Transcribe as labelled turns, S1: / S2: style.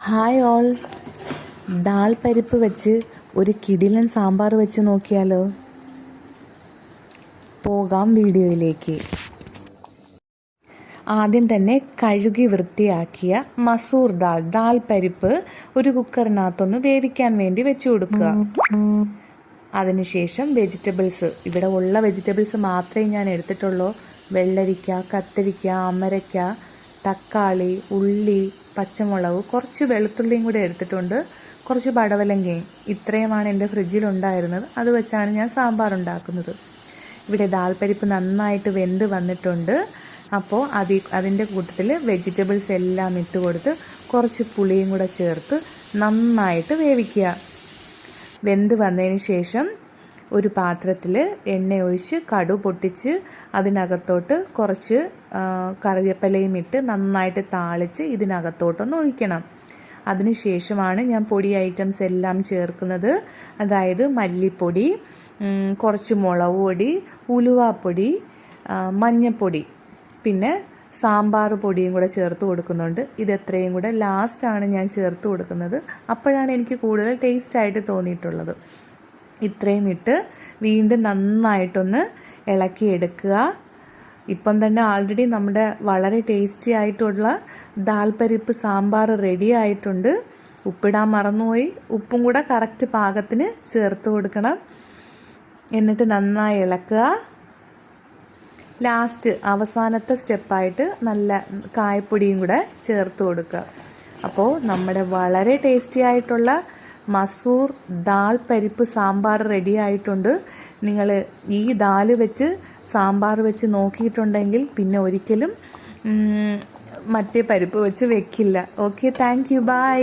S1: Hi all, dal പരിപ്പ് വെച്ച് ഒരു കിടിലൻ സാമ്പാർ വെച്ച് നോക്കിയാലോ? പോകാം വീഡിയോയിലേക്ക്. ആദ്യം തന്നെ കഴുകി വൃത്തിയാക്കിയ മസൂർ ദാൽ പരിപ്പ് ഒരു കുക്കറിനകത്തൊന്ന് വേവിക്കാൻ വേണ്ടി വെച്ച് കൊടുക്കുക. അതിനുശേഷം വെജിറ്റബിൾസ്, ഇവിടെ ഉള്ള വെജിറ്റബിൾസ് മാത്രമേ ഞാൻ എടുത്തിട്ടുള്ളൂ. വെള്ളരിക്ക, കത്തിരിക്ക, അമരയ്ക്ക, തക്കാളി, ഉള്ളി, പച്ചമുളക്, കുറച്ച് വെളുത്തുള്ളിയും കൂടെ എടുത്തിട്ടുണ്ട്, കുറച്ച് പടവലങ്ങയും. ഇത്രയുമാണ് എൻ്റെ ഫ്രിഡ്ജിലുണ്ടായിരുന്നത്. അത് വെച്ചാണ് ഞാൻ സാമ്പാർ ഉണ്ടാക്കുന്നത്. ഇവിടെ ദാൽ പരിപ്പ് നന്നായിട്ട് വെന്ത് വന്നിട്ടുണ്ട്. അപ്പോൾ അതിൻ്റെ കൂട്ടത്തിൽ വെജിറ്റബിൾസ് എല്ലാം ഇട്ട് കൊടുത്ത് കുറച്ച് പുളിയും കൂടെ ചേർത്ത് നന്നായിട്ട് വേവിക്കുക. വെന്ത് വന്നതിന് ശേഷം ഒരു പാത്രത്തിൽ എണ്ണ ഒഴിച്ച് കടുക് പൊട്ടിച്ച് അതിനകത്തോട്ട് കുറച്ച് കറിവേപ്പിലയും ഇട്ട് നന്നായിട്ട് താളിച്ച് ഇതിനകത്തോട്ടൊന്ന് ഒഴിക്കണം. അതിനുശേഷമാണ് ഞാൻ പൊടി ഐറ്റംസ് എല്ലാം ചേർക്കുന്നത്. അതായത് മല്ലിപ്പൊടി, കുറച്ച് മുളക് പൊടി, ഉലുവാപ്പൊടി, മഞ്ഞൾപ്പൊടി, പിന്നെ സാമ്പാർ പൊടിയും കൂടെ ചേർത്ത് കൊടുക്കുന്നുണ്ട്. ഇതെത്രയും കൂടെ ലാസ്റ്റാണ് ഞാൻ ചേർത്ത് കൊടുക്കുന്നത്. അപ്പോഴാണ് എനിക്ക് കൂടുതൽ ടേസ്റ്റായിട്ട് തോന്നിയിട്ടുള്ളത്. ഇത്രയും ഇട്ട് വീണ്ടും നന്നായിട്ടൊന്ന് ഇളക്കിയെടുക്കുക. ഇപ്പം തന്നെ ആൾറെഡി നമ്മുടെ വളരെ ടേസ്റ്റി ആയിട്ടുള്ള ദാൽ പരിപ്പ് സാമ്പാർ റെഡി ആയിട്ടുണ്ട്. ഉപ്പിടാൻ മറന്നുപോയി. ഉപ്പും കൂടെ കറക്റ്റ് പാകത്തിന് ചേർത്ത് കൊടുക്കണം. എന്നിട്ട് നന്നായി ഇളക്കുക. ലാസ്റ്റ് അവസാനത്തെ സ്റ്റെപ്പായിട്ട് നല്ല കായപ്പൊടിയും കൂടെ ചേർത്ത് കൊടുക്കുക. അപ്പോൾ നമ്മുടെ വളരെ ടേസ്റ്റി ആയിട്ടുള്ള മസൂർ ദാൽ പരിപ്പ് സാമ്പാർ റെഡി ആയിട്ടുണ്ട്. നിങ്ങൾ ഈ ദാൽ വെച്ച് സാമ്പാർ വെച്ച് നോക്കിയിട്ടുണ്ടെങ്കിൽ പിന്നെ ഒരിക്കലും മറ്റേ പരിപ്പ് വെച്ച് വെക്കില്ല. Okay, thank you, by.